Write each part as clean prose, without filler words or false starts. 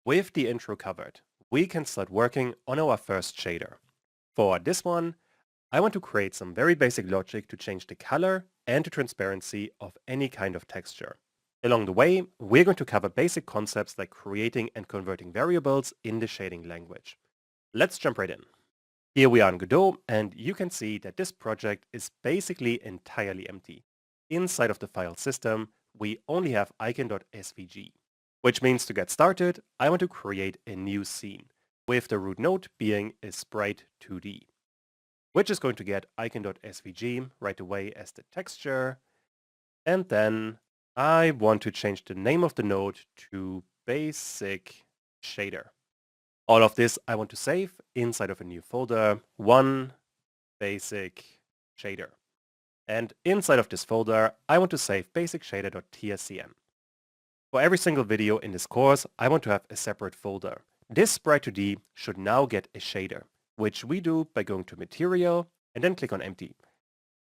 With the intro covered, we can start working on our first shader. For this one, I want to create some very basic logic to change the color and the transparency of any kind of texture. Along the way, we're going to cover basic concepts like creating and converting variables in the shading language. Let's jump right in. Here we are in Godot, and you can see that this project is basically entirely empty. Inside of the file system, we only have icon.svg, which means to get started, I want to create a new scene, with the root node being a sprite 2D, which is going to get icon.svg right away as the texture, and then I want to change the name of the node to basic shader. All of this I want to save inside of a new folder, one basic shader. And inside of this folder, I want to save basicshader.tscn. For every single video in this course, I want to have a separate folder. This sprite2D should now get a shader, which we do by going to Material and then click on Empty.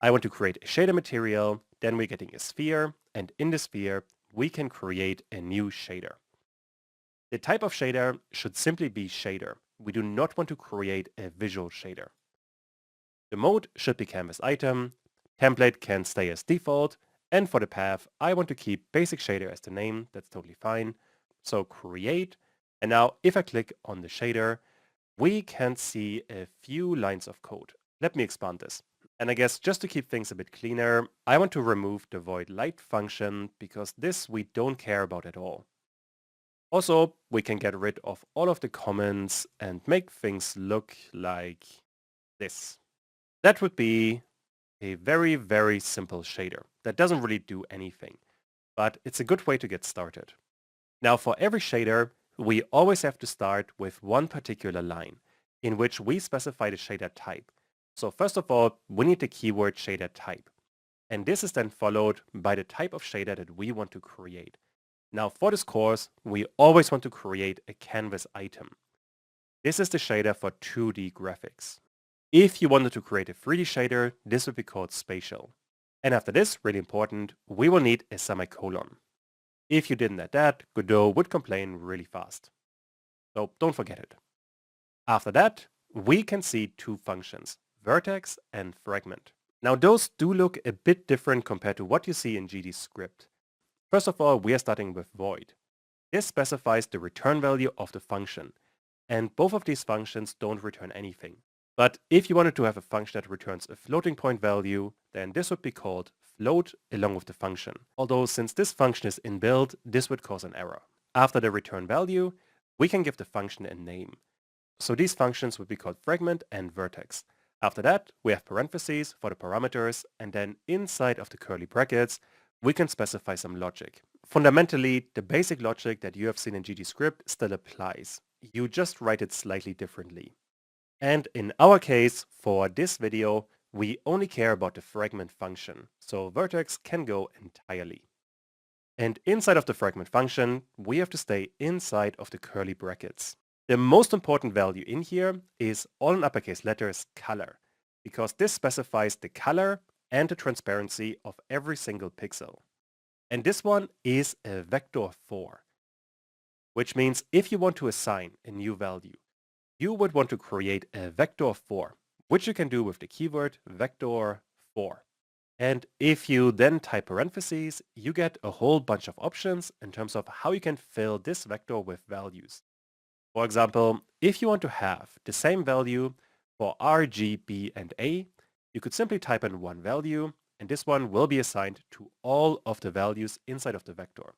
I want to create a shader material, then we're getting a sphere, and in the sphere, we can create a new shader. The type of shader should simply be shader. We do not want to create a visual shader. The mode should be canvas item, template can stay as default, and for the path, I want to keep basic shader as the name. That's totally fine. So create, and now if I click on the shader, we can see a few lines of code. Let me expand this. And I guess just to keep things a bit cleaner, I want to remove the void light function because this we don't care about at all. Also, we can get rid of all of the comments and make things look like this. That would be a very, very simple shader that doesn't really do anything, but it's a good way to get started. Now for every shader, we always have to start with one particular line in which we specify the shader type. So first of all, we need the keyword shader type. And this is then followed by the type of shader that we want to create. Now for this course, we always want to create a canvas item. This is the shader for 2D graphics. If you wanted to create a 3D shader, this would be called spatial. And after this, really important, we will need a semicolon. If you didn't add that, Godot would complain really fast. So don't forget it. After that, we can see two functions, vertex and fragment. Now those do look a bit different compared to what you see in GD script. First of all, we are starting with void. This specifies the return value of the function, and both of these functions don't return anything. But if you wanted to have a function that returns a floating point value, then this would be called float along with the function. Although since this function is inbuilt, this would cause an error. After the return value, we can give the function a name. So these functions would be called fragment and vertex. After that, we have parentheses for the parameters, and then inside of the curly brackets, we can specify some logic. Fundamentally, the basic logic that you have seen in GD script still applies. You just write it slightly differently. And in our case, for this video, we only care about the fragment function, so vertex can go entirely. And inside of the fragment function, we have to stay inside of the curly brackets. The most important value in here is all in uppercase letters color, because this specifies the color and the transparency of every single pixel. And this one is a vector 4, which means if you want to assign a new value, you would want to create a vector 4, which you can do with the keyword vector 4. And if you then type parentheses, you get a whole bunch of options in terms of how you can fill this vector with values. For example, if you want to have the same value for R, G, B, and A, you could simply type in one value, and this one will be assigned to all of the values inside of the vector.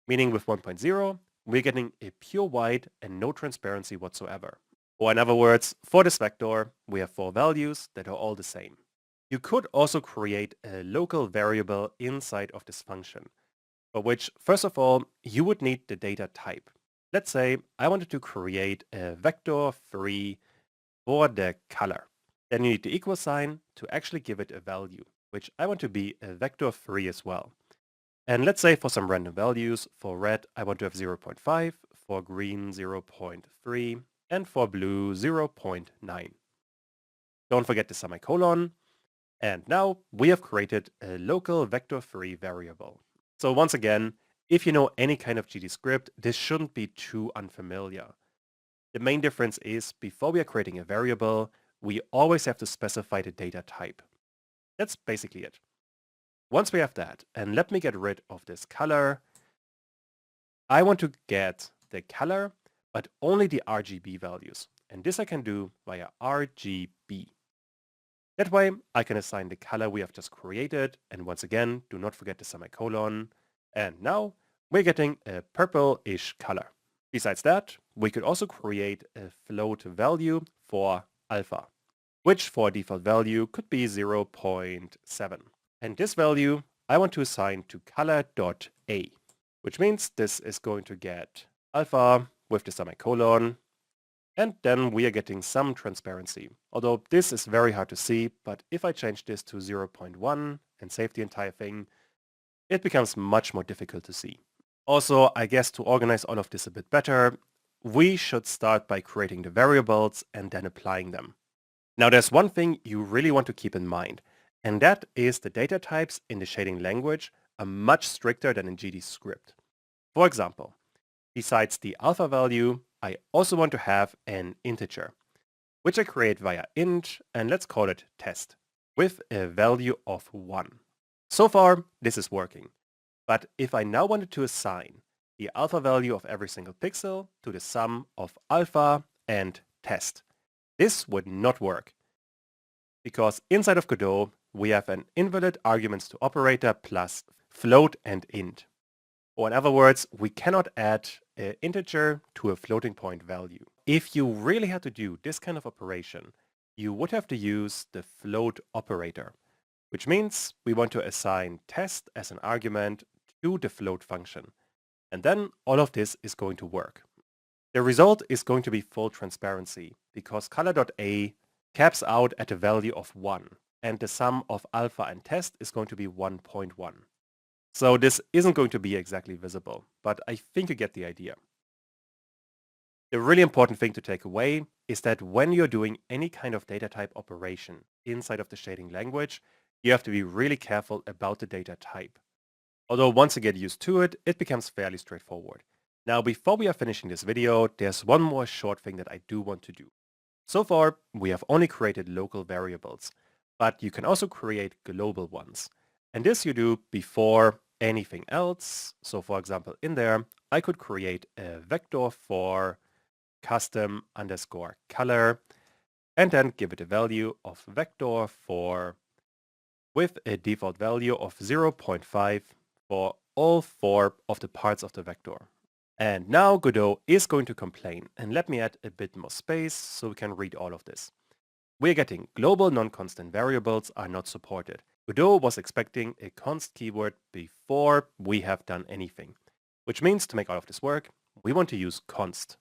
Meaning with 1.0, we're getting a pure white and no transparency whatsoever. Or in other words, for this vector, we have 4 values that are all the same. You could also create a local variable inside of this function, for which, first of all, you would need the data type. Let's say I wanted to create a vector 3 for the color. Then you need the equal sign to actually give it a value, which I want to be a vector 3 as well. And let's say for some random values, for red I want to have 0.5, for green 0.3, and for blue 0.9. Don't forget the semicolon. And now we have created a local vector 3 variable. So once again, If you know any kind of GDScript, this shouldn't be too unfamiliar. The main difference is, before we are creating a variable, we always have to specify the data type. That's basically it. Once we have that, and let me get rid of this color, I want to get the color, but only the RGB values. And this I can do via RGB. That way, I can assign the color we have just created, and once again, do not forget the semicolon. And now, we're getting a purple-ish color. Besides that, we could also create a float value for alpha, which for default value could be 0.7. And this value I want to assign to color.a, which means this is going to get alpha with the semicolon, and then we are getting some transparency. Although this is very hard to see, but if I change this to 0.1 and save the entire thing, it becomes much more difficult to see. Also, I guess to organize all of this a bit better, we should start by creating the variables and then applying them. Now there's one thing you really want to keep in mind, and that is the data types in the shading language are much stricter than in GDScript. For example, besides the alpha value, I also want to have an integer, which I create via int, and let's call it test, with a value of 1. So far, this is working. But if I now wanted to assign the alpha value of every single pixel to the sum of alpha and test, this would not work. Because inside of Godot, we have an invalid arguments to operator plus float and int. Or in other words, we cannot add an integer to a floating point value. If you really had to do this kind of operation, you would have to use the float operator, which means we want to assign test as an argument to the float function. And then all of this is going to work. The result is going to be full transparency because color.a caps out at a value of 1, and the sum of alpha and test is going to be 1.1. So this isn't going to be exactly visible, but I think you get the idea. The really important thing to take away is that when you're doing any kind of data type operation inside of the shading language, you have to be really careful about the data type. Although once you get used to it, it becomes fairly straightforward. Now, before we are finishing this video, there's one more short thing that I do want to do. So far, we have only created local variables, but you can also create global ones. And this you do before anything else. So for example, in there, I could create a vector for custom underscore color, and then give it a value of vector for with a default value of 0.5 for all 4 of the parts of the vector. And now Godot is going to complain, and let me add a bit more space so we can read all of this. We're getting global non-constant variables are not supported. Godot was expecting a const keyword before we have done anything, which means to make all of this work, we want to use const.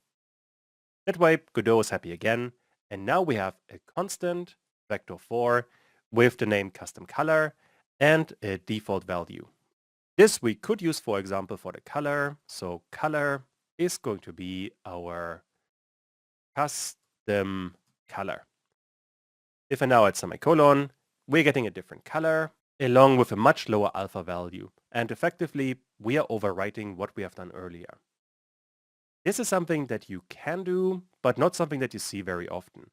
That way Godot is happy again, and now we have a constant vector4 with the name custom color and a default value. This we could use, for example, for the color. So color is going to be our custom color. If I now add semicolon, we're getting a different color along with a much lower alpha value. And effectively, we are overwriting what we have done earlier. This is something that you can do, but not something that you see very often.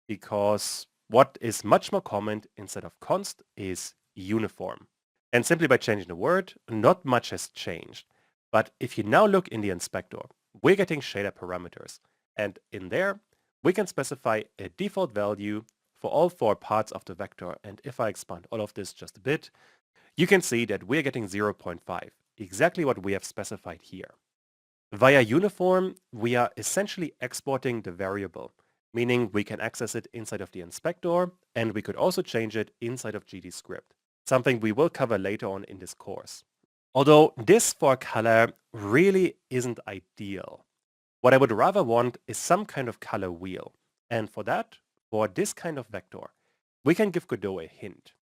Because what is much more common instead of const is uniform. And simply by changing the word, not much has changed. But if you now look in the inspector, we're getting shader parameters. And in there, we can specify a default value for all 4 parts of the vector. And if I expand all of this just a bit, you can see that we're getting 0.5, exactly what we have specified here. Via uniform, we are essentially exporting the variable, meaning we can access it inside of the inspector, and we could also change it inside of GDScript, something we will cover later on in this course. Although this for color really isn't ideal. What I would rather want is some kind of color wheel. And for that, for this kind of vector, we can give Godot a hint.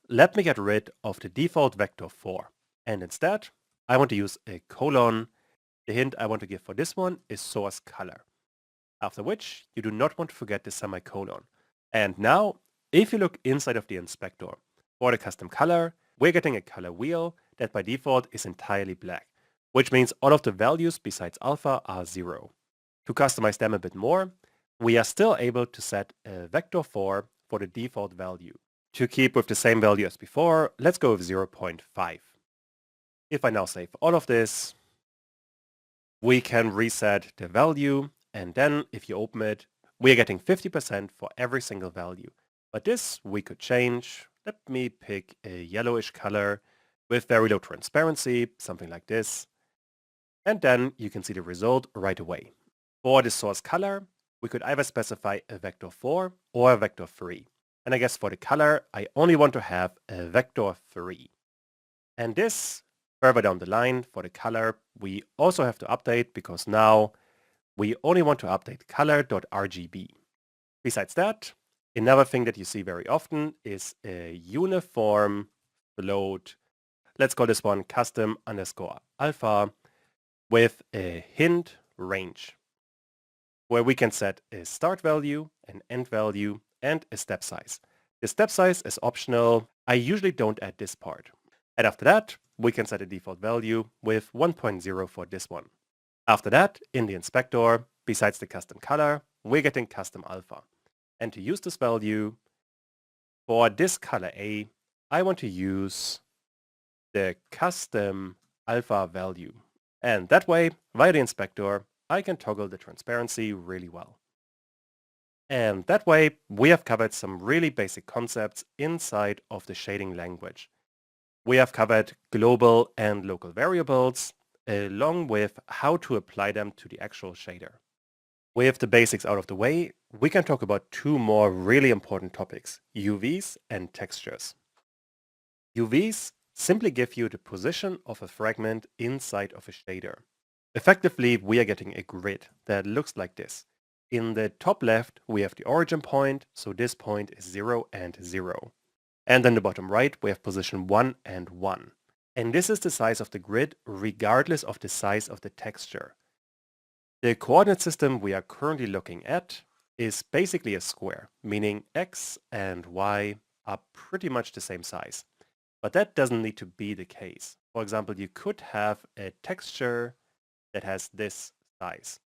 Let me get rid of the default vector 4. And instead, I want to use a colon. The hint I want to give for this one is source color. After which, you do not want to forget the semicolon. And now, if you look inside of the inspector, for the custom color, we're getting a color wheel that by default is entirely black, which means all of the values besides alpha are 0. To customize them a bit more, we are still able to set a vector 4 for the default value. To keep with the same value as before, let's go with 0.5. If I now save all of this, we can reset the value, and then if you open it, we are getting 50% for every single value. But this we could change. Let me pick a yellowish color with very low transparency, something like this. And then you can see the result right away. For the source color, we could either specify a vector 4 or a vector 3. And I guess for the color, I only want to have a vector 3. And this, further down the line, for the color, we also have to update because now we only want to update color.rgb. Besides that, another thing that you see very often is a uniform float. Let's call this one custom_alpha with a hint range, where we can set a start value, an end value, and a step size. The step size is optional. I usually don't add this part. And after that, we can set a default value with 1.0 for this one. After that, in the inspector, besides the custom color, we're getting custom alpha. And to use this value, for this color A, I want to use the custom alpha value. And that way, via the inspector, I can toggle the transparency really well. And that way, we have covered some really basic concepts inside of the shading language. We have covered global and local variables, along with how to apply them to the actual shader. With the basics out of the way, we can talk about two more really important topics, UVs and textures. UVs simply give you the position of a fragment inside of a shader. Effectively, we are getting a grid that looks like this. In the top left, we have the origin point, so this point is 0 and 0. And in the bottom right, we have position 1 and 1. And this is the size of the grid regardless of the size of the texture. The coordinate system we are currently looking at is basically a square, meaning x and y are pretty much the same size. But that doesn't need to be the case. For example, you could have a texture that has this size.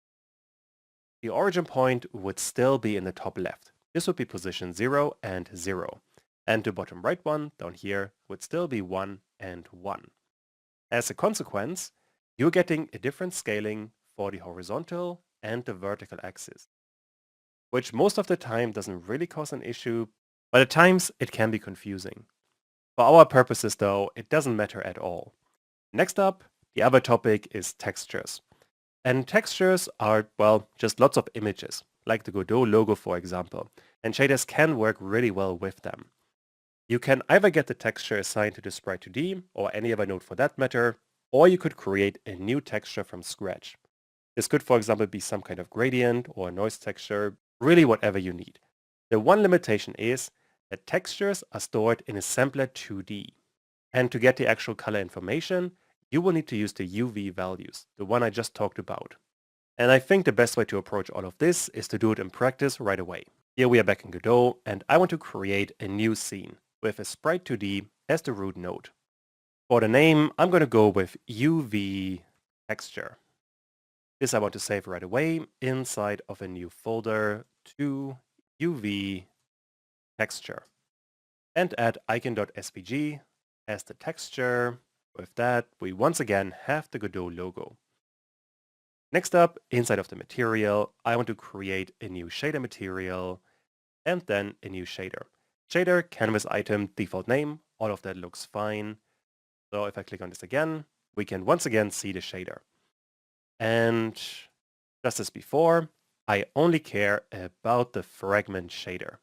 The origin point would still be in the top left. This would be position 0 and 0. And the bottom right one down here would still be 1 and 1. As a consequence, you're getting a different scaling for the horizontal and the vertical axis, which most of the time doesn't really cause an issue, but at times it can be confusing. For our purposes though, it doesn't matter at all. Next up, the other topic is textures. And textures are, well, just lots of images, like the Godot logo for example, and shaders can work really well with them. You can either get the texture assigned to the sprite 2D, or any other node for that matter, or you could create a new texture from scratch. This could, for example, be some kind of gradient or noise texture, really whatever you need. The one limitation is that textures are stored in assembler 2D. And to get the actual color information, you will need to use the UV values, the one I just talked about. And I think the best way to approach all of this is to do it in practice right away. Here we are back in Godot, and I want to create a new scene with a sprite 2D as the root node. For the name, I'm going to go with UV texture. This I want to save right away inside of a new folder to UV texture. And add icon.svg as the texture. With that, we once again have the Godot logo. Next up, inside of the material, I want to create a new shader material and then a new shader. Shader, canvas item, default name, all of that looks fine. So if I click on this again, we can once again see the shader. And just as before, I only care about the fragment shader.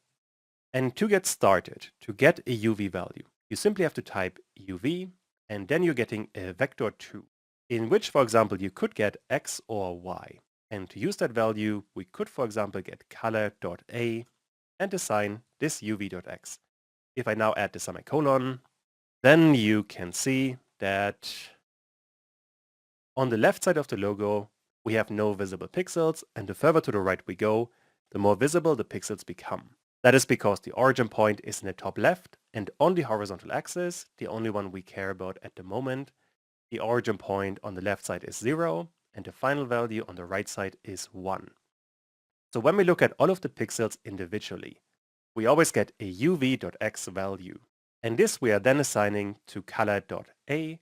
And to get started, to get a UV value, you simply have to type UV, and then you're getting a vector 2, in which, for example, you could get X or Y. And to use that value, we could, for example, get color.A and assign this UV.X. If I now add the semicolon, then you can see that on the left side of the logo, we have no visible pixels, and the further to the right we go, the more visible the pixels become. That is because the origin point is in the top left, and on the horizontal axis, the only one we care about at the moment, the origin point on the left side is 0, and the final value on the right side is 1. So when we look at all of the pixels individually, we always get a uv.x value. And this we are then assigning to color.a.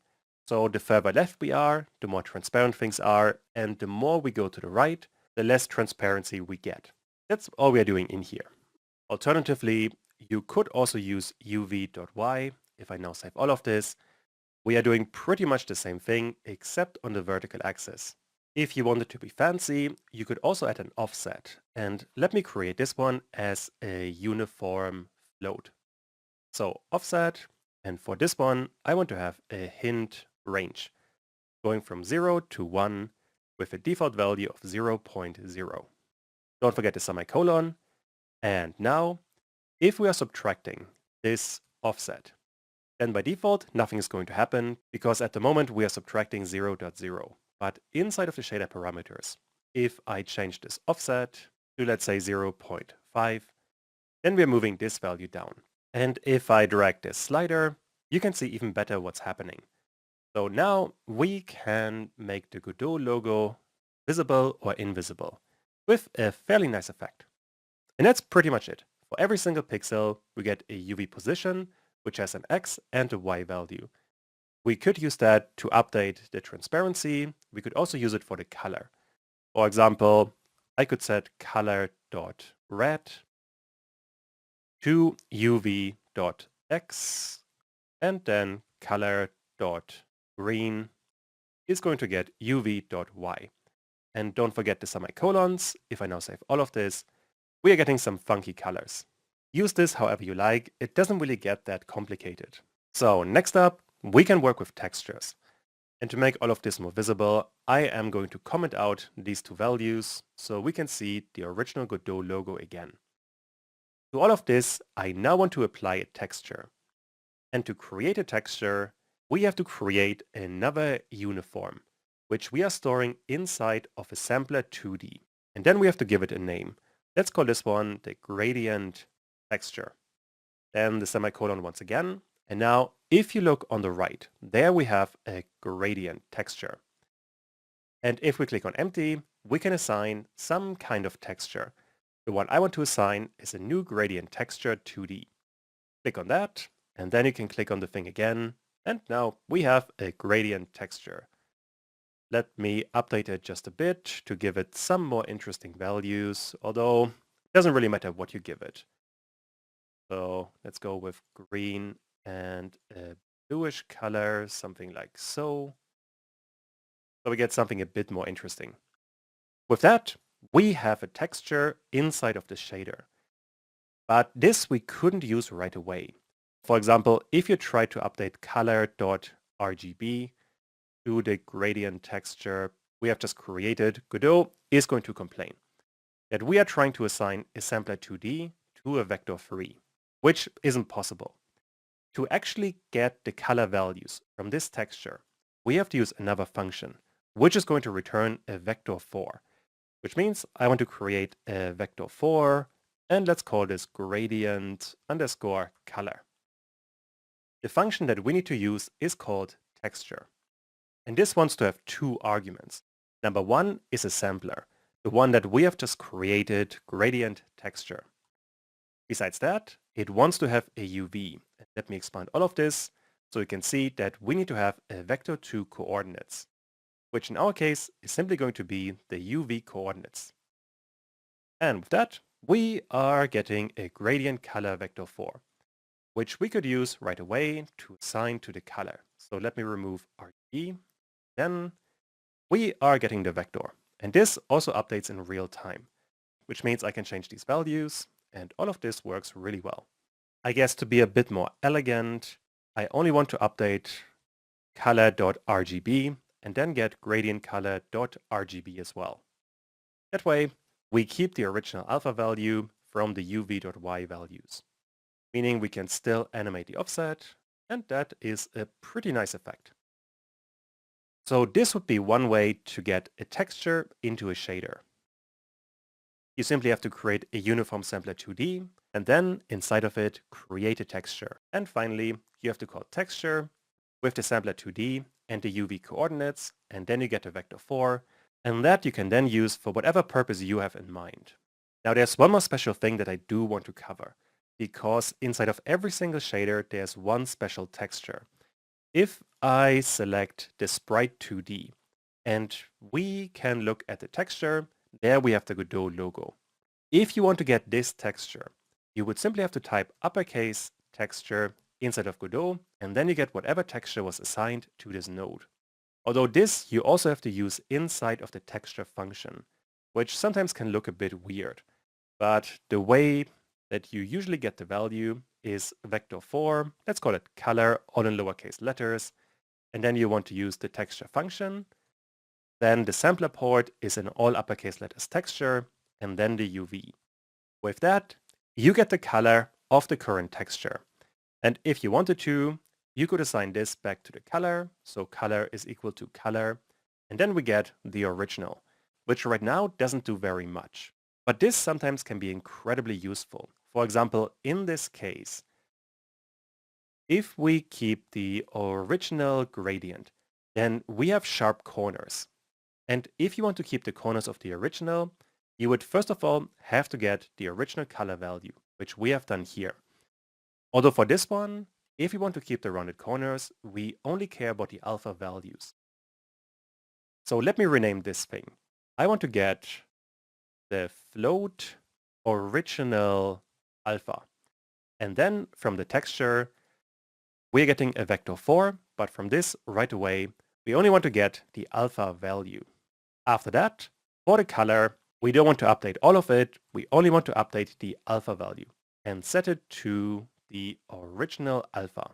So the further left we are, the more transparent things are, and the more we go to the right, the less transparency we get. That's all we are doing in here. Alternatively, you could also use uv.y. If I now save all of this, we are doing pretty much the same thing except on the vertical axis. If you wanted to be fancy, you could also add an offset. And let me create this one as a uniform float. So offset, and for this one, I want to have a hint range, going from 0 to 1 with a default value of 0.0. Don't forget the semicolon. And now, if we are subtracting this offset, then by default, nothing is going to happen because at the moment we are subtracting 0.0. But inside of the shader parameters, if I change this offset to, let's say, 0.5, then we're moving this value down. And if I drag this slider, you can see even better what's happening. So now we can make the Godot logo visible or invisible with a fairly nice effect. And that's pretty much it. For every single pixel, we get a UV position, which has an X and a Y value. We could use that to update the transparency. We could also use it for the color. For example, I could set color.red to uv.x, and then color.green is going to get uv.y. And don't forget the semicolons. If I now save all of this, we are getting some funky colors. Use this however you like. It doesn't really get that complicated. So next up, we can work with textures. And to make all of this more visible, I am going to comment out these two values so we can see the original Godot logo again. To all of this, I now want to apply a texture. And to create a texture, we have to create another uniform, which we are storing inside of a sampler 2D. And then we have to give it a name. Let's call this one the gradient texture. Then the semicolon once again. And now, if you look on the right, there we have a gradient texture. And if we click on empty, we can assign some kind of texture. The one I want to assign is a new gradient texture 2D. Click on that, and then you can click on the thing again, and now we have a gradient texture. Let me update it just a bit to give it some more interesting values, although it doesn't really matter what you give it. So let's go with green and a bluish color, something like so. So we get something a bit more interesting. With that, we have a texture inside of the shader. But this we couldn't use right away. For example, if you try to update color.rgb to the gradient texture we have just created, Godot is going to complain that we are trying to assign a sampler 2D to a vector 3, which isn't possible. To actually get the color values from this texture, we have to use another function, which is going to return a vector 4, which means I want to create a vector 4, and let's call this gradient underscore color. The function that we need to use is called texture. And this wants to have two arguments. Number one is a sampler, the one that we have just created, gradient texture. Besides that, it wants to have a UV. Let me expand all of this so you can see that we need to have a vector 2 coordinates, which in our case is simply going to be the UV coordinates. And with that, we are getting a gradient color vector 4, which we could use right away to assign to the color. So let me remove RGB. Then we are getting the vector. And this also updates in real time, which means I can change these values, and all of this works really well. I guess to be a bit more elegant, I only want to update color.rgb and then get gradient color.rgb as well. That way, we keep the original alpha value from the uv.y values, meaning we can still animate the offset, and that is a pretty nice effect. So this would be one way to get a texture into a shader. You simply have to create a uniform sampler 2D, and then inside of it, create a texture. And finally, you have to call texture with the sampler 2D and the UV coordinates, and then you get a vector 4, and that you can then use for whatever purpose you have in mind. Now there's one more special thing that I do want to cover, because inside of every single shader there's one special texture. If I select the sprite 2D, and we can look at the texture, there we have the Godot logo. If you want to get this texture, you would simply have to type uppercase texture inside of Godot, and then you get whatever texture was assigned to this node. Although this you also have to use inside of the texture function, which sometimes can look a bit weird. But the way that you usually get the value is vector 4, let's call it color, all in lowercase letters, and then you want to use the texture function. Then the sampler port is in all uppercase letters texture, and then the UV. With that, you get the color of the current texture. And if you wanted to, you could assign this back to the color, so color is equal to color, and then we get the original, which right now doesn't do very much. But this sometimes can be incredibly useful. For example, in this case, if we keep the original gradient, then we have sharp corners. And if you want to keep the corners of the original, you would first of all have to get the original color value, which we have done here. Although for this one, if you want to keep the rounded corners, we only care about the alpha values. So let me rename this thing. I want to get the float original alpha. And then from the texture, we're getting a vector 4, but from this right away, we only want to get the alpha value. After that, for the color, we don't want to update all of it. We only want to update the alpha value and set it to the original alpha.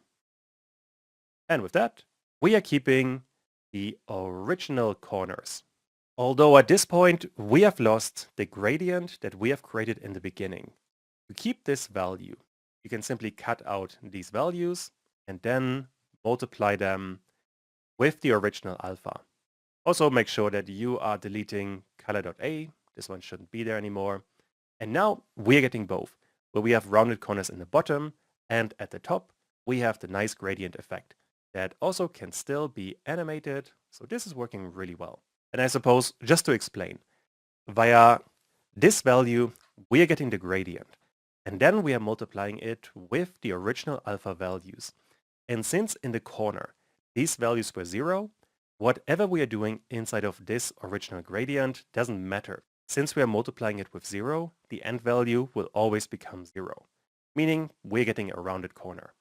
And with that, we are keeping the original corners. Although at this point, we have lost the gradient that we have created in the beginning. To keep this value, you can simply cut out these values and then multiply them with the original alpha. Also make sure that you are deleting color.a. This one shouldn't be there anymore. And now we're getting both, where we have rounded corners in the bottom, and at the top, we have the nice gradient effect that also can still be animated. So this is working really well. And I suppose, just to explain, via this value, we are getting the gradient. And then we are multiplying it with the original alpha values. And since in the corner, these values were 0, whatever we are doing inside of this original gradient doesn't matter. Since we are multiplying it with 0, the end value will always become 0, meaning we're getting a rounded corner.